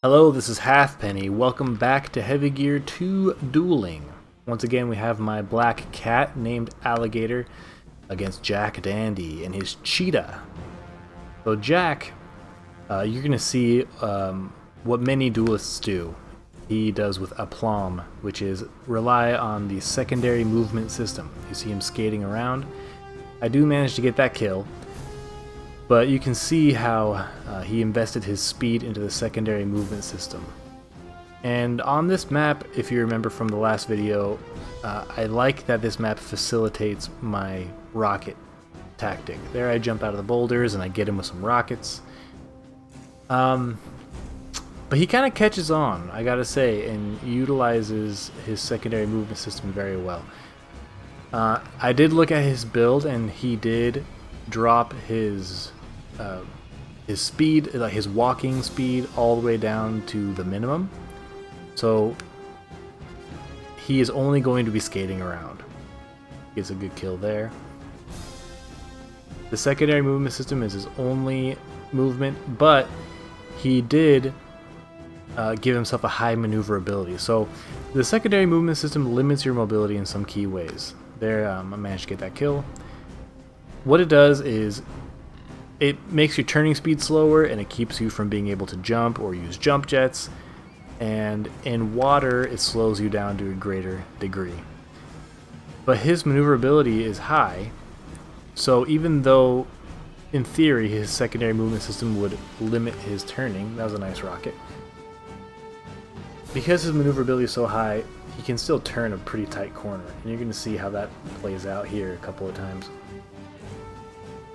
Hello, this is Halfpenny. Welcome back to Heavy Gear 2 Dueling. Once again, we have my black cat named Alligator against Jack Dandy and his cheetah. So Jack, you're going to see what many duelists do. He does with aplomb, which is rely on the secondary movement system. You see him skating around. I do manage to get that kill. But you can see how he invested his speed into the secondary movement system. And on this map, if you remember from the last video, I like that this map facilitates my rocket tactic. There I jump out of the boulders and I get him with some rockets. But he kind of catches on, I gotta say, and utilizes his secondary movement system very well. I did look at his build and he did drop his speed, like his walking speed, all the way down to the minimum. So he is only going to be skating around. Gets a good kill there. The secondary movement system is his only movement, but he did give himself a high maneuverability. So the secondary movement system limits your mobility in some key ways. There, I managed to get that kill. What it does is it makes your turning speed slower and it keeps you from being able to jump or use jump jets, and in water it slows you down to a greater degree. But his maneuverability is high, so even though in theory his secondary movement system would limit his turning, that was a nice rocket, because his maneuverability is so high, he can still turn a pretty tight corner, and you're going to see how that plays out here a couple of times.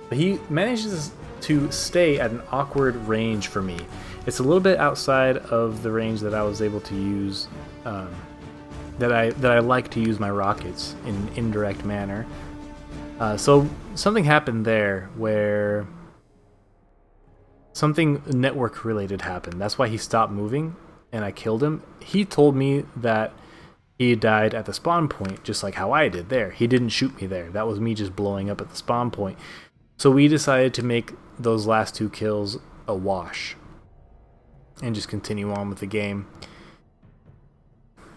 But he manages to stay at an awkward range for me. It's a little bit outside of the range that I was able to use, that I like to use my rockets in an indirect manner. So something happened there where something network related happened. That's why he stopped moving and I killed him. He told me that he died at the spawn point, just like how I did there. He didn't shoot me there. That was me just blowing up at the spawn point. So we decided to make those last two kills a wash and just continue on with the game.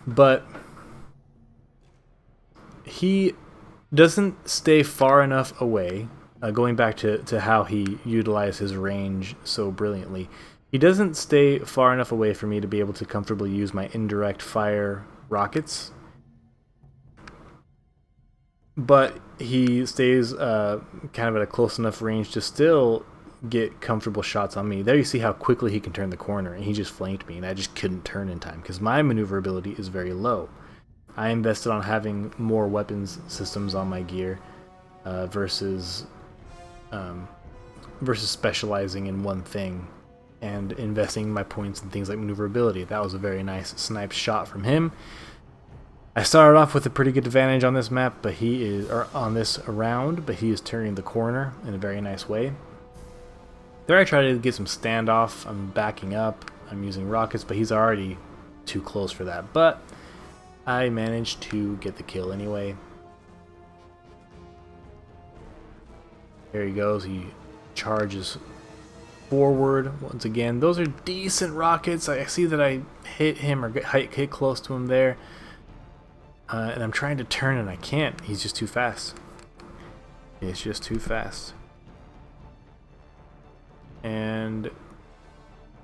But he doesn't stay far enough away, going back to how he utilized his range so brilliantly. He doesn't stay far enough away for me to be able to comfortably use my indirect fire rockets. But he stays kind of at a close enough range to still get comfortable shots on me. There you see how quickly he can turn the corner, and he just flanked me, and I just couldn't turn in time because my maneuverability is very low. I invested on having more weapons systems on my gear versus specializing in one thing and investing my points in things like maneuverability. That was a very nice snipe shot from him. I started off with a pretty good advantage on this map, but he is, or on this round, but he is turning the corner in a very nice way. There I try to get some standoff. I'm backing up. I'm using rockets, but he's already too close for that. But I managed to get the kill anyway. There he goes. He charges forward once again. Those are decent rockets. I see that I hit him or hit close to him there. And I'm trying to turn and I can't. He's just too fast. It's just too fast. And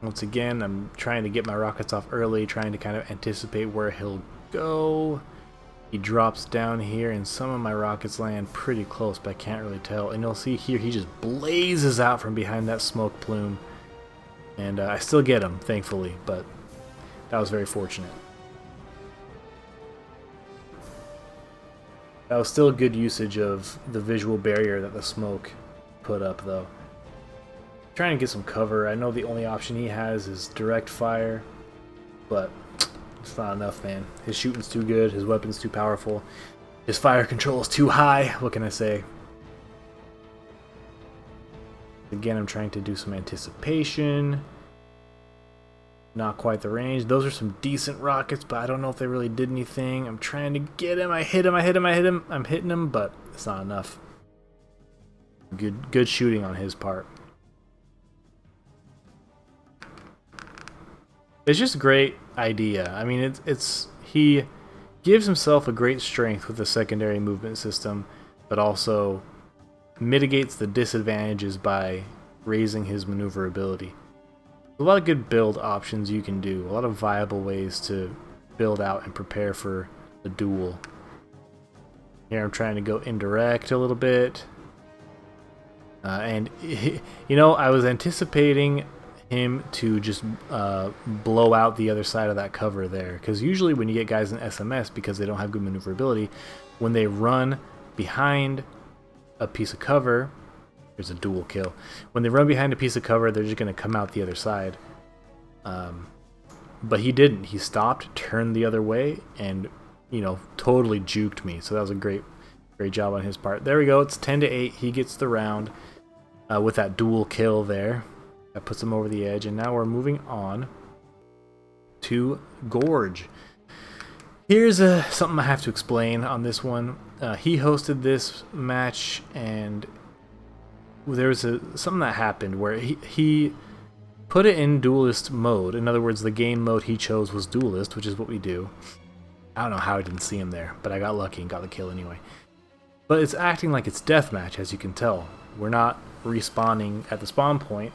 once again, I'm trying to get my rockets off early, trying to kind of anticipate where he'll go. He drops down here and some of my rockets land pretty close, but I can't really tell. And you'll see here he just blazes out from behind that smoke plume. And I still get him, thankfully, but that was very fortunate. That was still a good usage of the visual barrier that the smoke put up, though. Trying to get some cover. I know the only option he has is direct fire, but it's not enough, man. His shooting's too good, his weapon's too powerful, his fire control is too high. What can I say? Again, I'm trying to do some anticipation. Not quite the range. Those are some decent rockets, but I don't know if they really did anything. I'm trying to get him. I hit him. I'm hitting him, but it's not enough. Good shooting on his part. It's just a great idea. I mean, it's he gives himself a great strength with the secondary movement system, but also mitigates the disadvantages by raising his maneuverability. A lot of good build options you can do, a lot of viable ways to build out and prepare for the duel. Here I'm trying to go indirect a little bit. I was anticipating him to just blow out the other side of that cover there. Because usually when you get guys in SMS, because they don't have good maneuverability, when they run behind a piece of cover, there's a dual kill. When they run behind a piece of cover, they're just going to come out the other side. But he didn't. He stopped, turned the other way, and totally juked me. So that was a great job on his part. There we go. It's 10-8. He gets the round with that dual kill there. That puts him over the edge. And now we're moving on to Gorge. Here's something I have to explain on this one. He hosted this match, and there was something that happened where he put it in duelist mode. In other words, the game mode he chose was duelist, which is what we do. I don't know how I didn't see him there, but I got lucky and got the kill anyway. But it's acting like it's deathmatch, as you can tell. We're not respawning at the spawn point.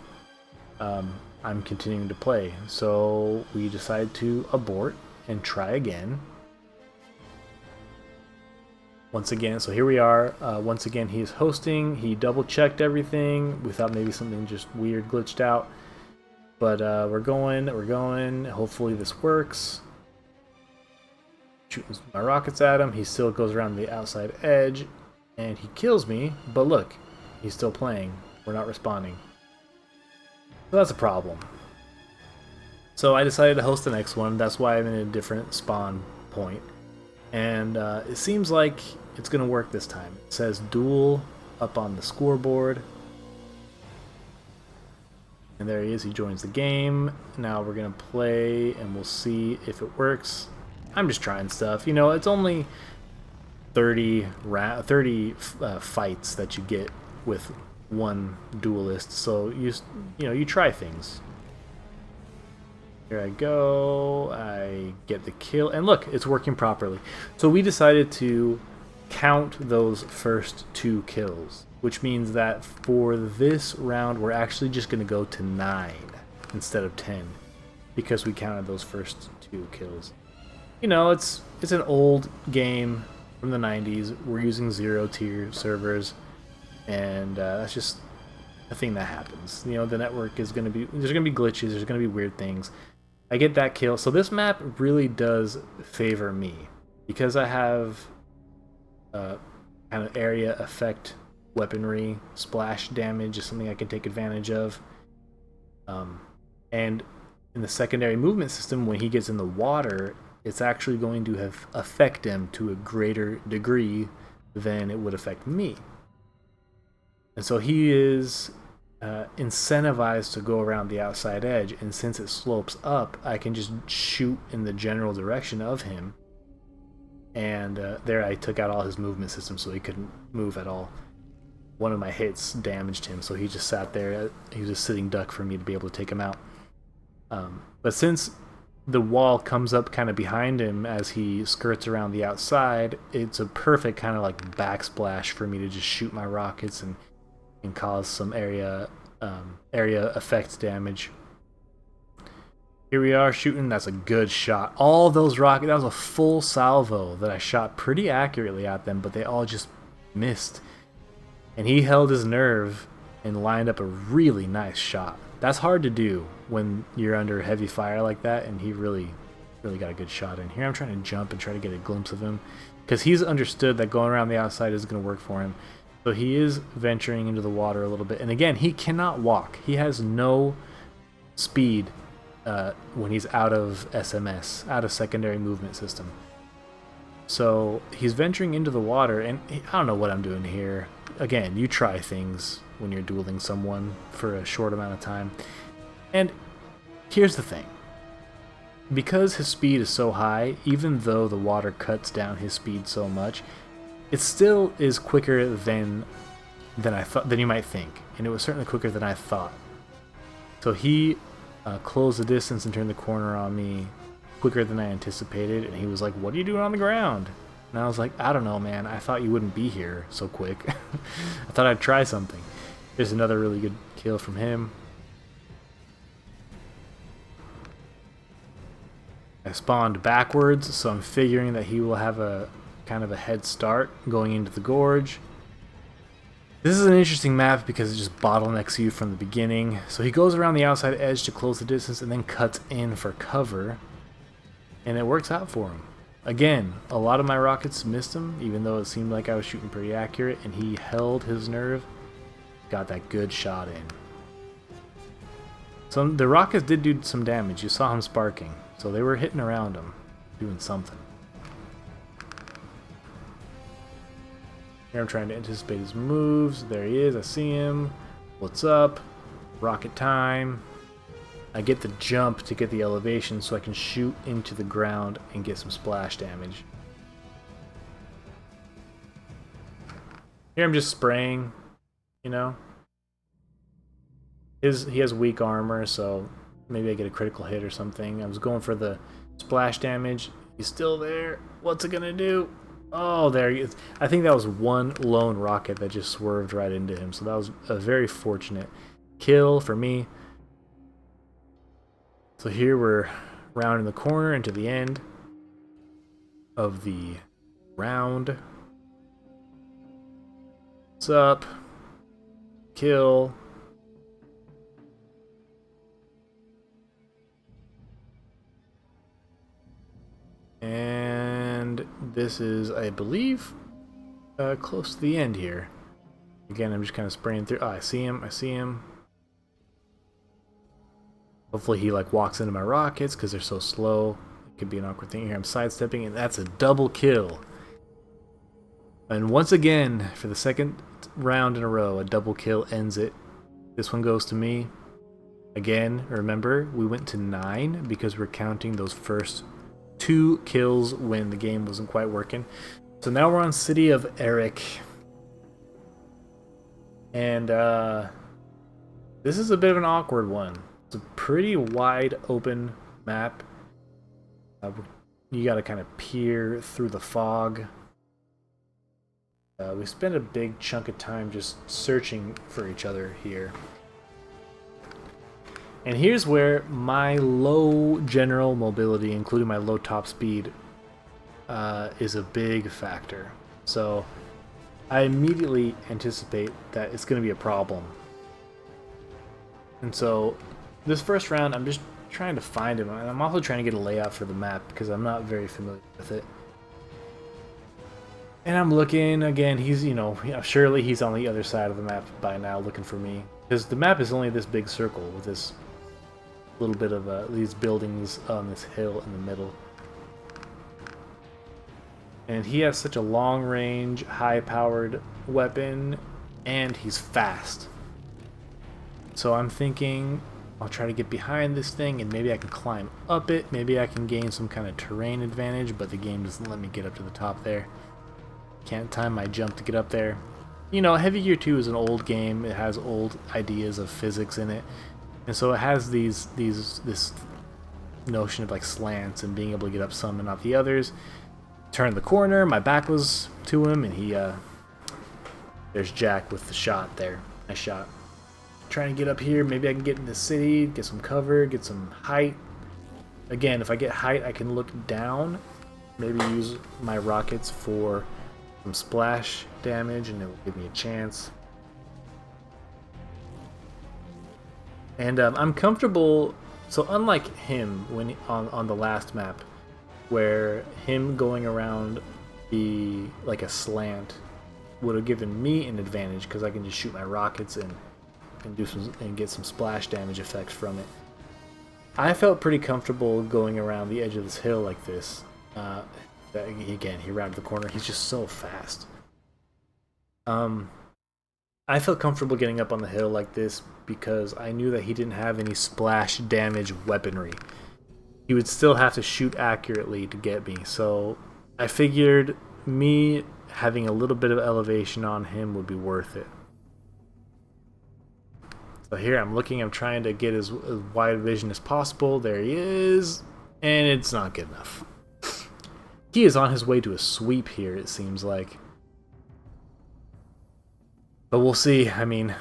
I'm continuing to play. So we decide to abort and try again. Once again, so here we are. Once again, he is hosting. He double-checked everything. We thought maybe something just weird glitched out. But we're going. Hopefully this works. Shooting my rockets at him. He still goes around the outside edge. And he kills me. But look, he's still playing. We're not responding. So that's a problem. So I decided to host the next one. That's why I'm in a different spawn point. And it seems like it's going to work this time. It says duel up on the scoreboard. And there he is. He joins the game. Now we're going to play and we'll see if it works. I'm just trying stuff. It's only 30 fights that you get with one duelist. So you try things. Here I go. I get the kill. And look, it's working properly. So we decided to count those first 2 kills, which means that for this round, we're actually just going to go to 9 instead of 10 because we counted those first 2 kills. It's an old game from the 90s. We're using 0-tier servers, and that's just a thing that happens. The network is going to be, there's going to be glitches, there's going to be weird things. I get that kill. So this map really does favor me because I have kind of area effect weaponry. Splash damage is something I can take advantage of. And in the secondary movement system, when he gets in the water, it's actually going to affect him to a greater degree than it would affect me. And so he is incentivized to go around the outside edge, and since it slopes up, I can just shoot in the general direction of him. And there I took out all his movement system so he couldn't move at all. One of my hits damaged him, so he just sat there. He was just sitting duck for me to be able to take him out. But since the wall comes up kind of behind him as he skirts around the outside, it's a perfect kind of like backsplash for me to just shoot my rockets and cause some area effect damage. Here we are shooting. That's a good shot. All those rockets, that was a full salvo that I shot pretty accurately at them, but they all just missed. And he held his nerve and lined up a really nice shot. That's hard to do when you're under heavy fire like that, and he really got a good shot in. Here I'm trying to jump and try to get a glimpse of him because he's understood that going around the outside is going to work for him. So he is venturing into the water a little bit. And again, he cannot walk. He has no speed when he's out of SMS, out of secondary movement system. So he's venturing into the water, and I don't know what I'm doing here. Again, you try things when you're dueling someone for a short amount of time. And here's the thing. Because his speed is so high, even though the water cuts down his speed so much, it still is quicker than you might think, and it was certainly quicker than I thought. So he closed the distance and turned the corner on me quicker than I anticipated. And he was like, "What are you doing on the ground?" And I was like, "I don't know, man. I thought you wouldn't be here so quick. I thought I'd try something." There's another really good kill from him. I spawned backwards, so I'm figuring that he will have a kind of a head start going into the gorge. This is an interesting map because it just bottlenecks you from the beginning. So he goes around the outside edge to close the distance and then cuts in for cover. And it works out for him. Again, a lot of my rockets missed him, even though it seemed like I was shooting pretty accurate, and he held his nerve. Got that good shot in. So the rockets did do some damage. You saw him sparking. So they were hitting around him, doing something. Here I'm trying to anticipate his moves. There he is. I see him. What's up? Rocket time. I get the jump to get the elevation so I can shoot into the ground and get some splash damage. Here I'm just spraying, you know. He has weak armor, so maybe I get a critical hit or something. I was going for the splash damage. He's still there. What's it gonna do? Oh, there he is. I think that was one lone rocket that just swerved right into him. So that was a very fortunate kill for me. So here we're rounding the corner into the end of the round. What's up? Kill. And this is, I believe, close to the end here. Again, I'm just kind of spraying through. Oh, I see him. I see him. Hopefully he like walks into my rockets because they're so slow. It could be an awkward thing here. I'm sidestepping, and that's a double kill. And once again, for the second round in a row, a double kill ends it. This one goes to me. Again, remember, we went to 9 because we're counting those first 2 kills when the game wasn't quite working. So now we're on City of Eric. And this is a bit of an awkward one. It's a pretty wide open map. You gotta kind of peer through the fog. We spent a big chunk of time just searching for each other here. And here's where my low general mobility, including my low top speed, is a big factor. So I immediately anticipate that it's going to be a problem. And so this first round, I'm just trying to find him. And I'm also trying to get a layout for the map because I'm not very familiar with it. And I'm looking, again, he's, you know, surely he's on the other side of the map by now looking for me. Because the map is only this big circle with this little bit of these buildings on this hill in the middle. And he has such a long range, high powered weapon, and he's fast. So I'm thinking I'll try to get behind this thing and maybe I can climb up it. Maybe I can gain some kind of terrain advantage, but the game doesn't let me get up to the top there. Can't time my jump to get up there. You know, Heavy Gear 2 is an old game. It has old ideas of physics in it. And so it has this notion of like slants and being able to get up some and not the others. Turned the corner, my back was to him, and he there's Jack with the shot there. Nice shot. Trying to get up here, maybe I can get in the city, get some cover, get some height. Again, if I get height, I can look down, maybe use my rockets for some splash damage, and it will give me a chance. And I'm comfortable. So unlike him when on the last map, where him going around the like a slant would have given me an advantage because I can just shoot my rockets and do some and get some splash damage effects from it. I felt pretty comfortable going around the edge of this hill like this. Again, he rounded the corner. He's just so fast. I felt comfortable getting up on the hill like this because I knew that he didn't have any splash damage weaponry. He would still have to shoot accurately to get me, so I figured me having a little bit of elevation on him would be worth it. So here I'm looking, I'm trying to get as wide vision as possible. There he is. And it's not good enough. He is on his way to a sweep here, it seems like. But we'll see. I mean,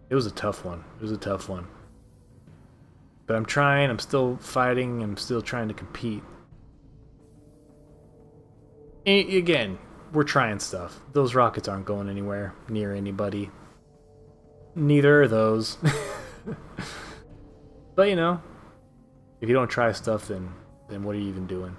it was a tough one. It was a tough one. But I'm trying. I'm still fighting. I'm still trying to compete. And again, we're trying stuff. Those rockets aren't going anywhere near anybody. Neither are those. But you know, if you don't try stuff, then what are you even doing?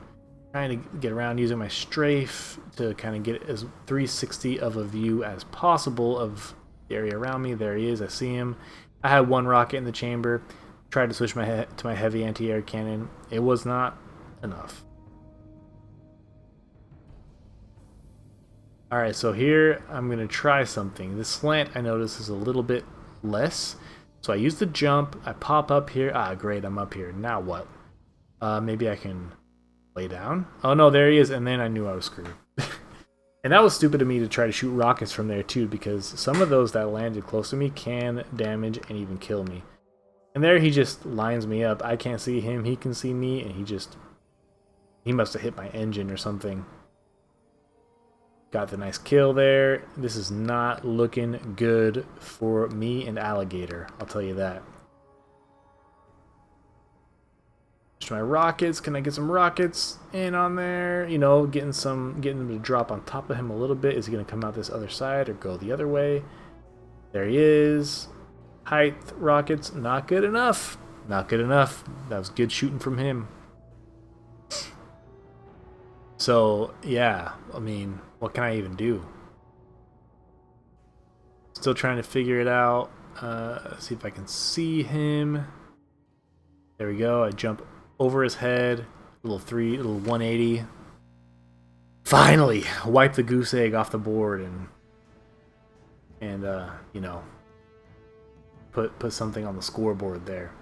Trying to get around using my strafe to kind of get as 360 of a view as possible of the area around me. There he is. I see him. I had one rocket in the chamber. Tried to switch to my heavy anti-air cannon. It was not enough. Alright, so here I'm going to try something. This slant I notice is a little bit less. So I use the jump. I pop up here. Ah, great. I'm up here. Now what? Maybe I can lay down. Oh no, there he is, and then I knew I was screwed. And that was stupid of me to try to shoot rockets from there too, because some of those that landed close to me can damage and even kill me. And there he just lines me up. I can't see him, he can see me, and he must have hit my engine or something. Got the nice kill there. This is not looking good for me and Alligator, I'll tell you that. My rockets, can I get some rockets in on there? You know, getting them to drop on top of him a little bit. Is he gonna come out this other side or go the other way? There he is. Height rockets, not good enough. Not good enough. That was good shooting from him. So yeah, I mean, what can I even do? Still trying to figure it out. See if I can see him. There we go. I jump over his head, little 180. Finally, wipe the goose egg off the board and you know, put something on the scoreboard there.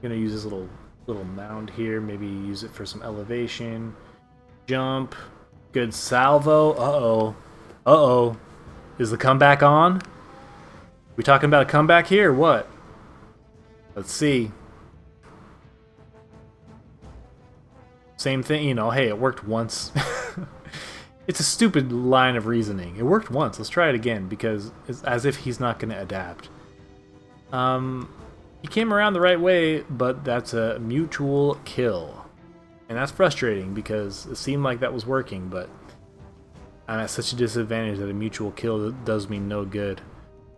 Gonna use this little mound here. Maybe use it for some elevation. Jump. Good salvo. Uh-oh. Is the comeback on? We talking about a comeback here or what? Let's see. Same thing, you know, hey, it worked once. It's a stupid line of reasoning. It worked once. Let's try it again, because it's as if he's not going to adapt. He came around the right way, but that's a mutual kill. And that's frustrating, because it seemed like that was working, but I'm at such a disadvantage that a mutual kill does me no good.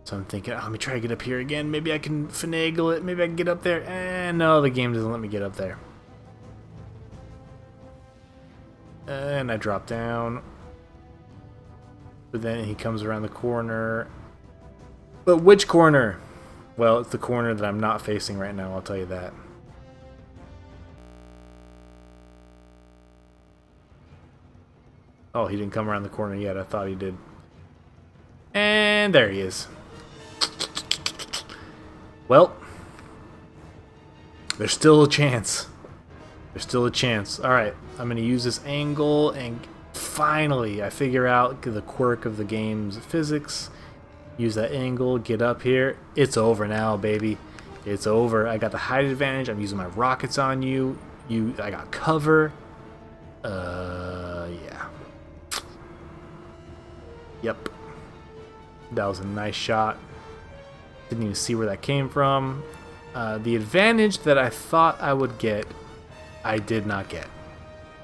So I'm thinking, oh, let me try to get up here again. Maybe I can finagle it. Maybe I can get up there. And no, the game doesn't let me get up there. And I drop down. But then he comes around the corner. But which corner? Well, it's the corner that I'm not facing right now, I'll tell you that. Oh, he didn't come around the corner yet. I thought he did. And there he is. Well, there's still a chance. There's still a chance. Alright, I'm going to use this angle, and finally I figure out the quirk of the game's physics. Use that angle, get up here. It's over now, baby. It's over. I got the height advantage. I'm using my rockets on you. I got cover. Yeah. Yep. That was a nice shot. Didn't even see where that came from. The advantage that I thought I would get, I did not get.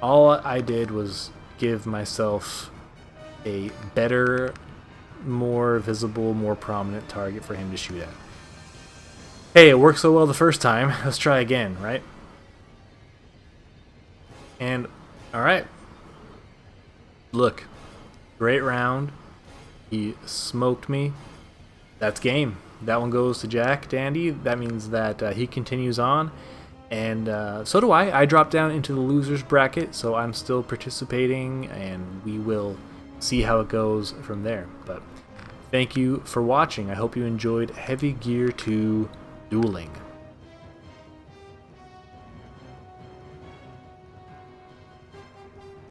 All I did was give myself a better, more visible, more prominent target for him to shoot at. Hey, it worked so well the first time. Let's try again, right? And, alright. Look. Great round. He smoked me. That's game. That one goes to Jack Dandy. That means that he continues on. And so do I. I dropped down into the losers bracket, so I'm still participating, and we will see how it goes from there. But thank you for watching. I hope you enjoyed Heavy Gear 2 Dueling.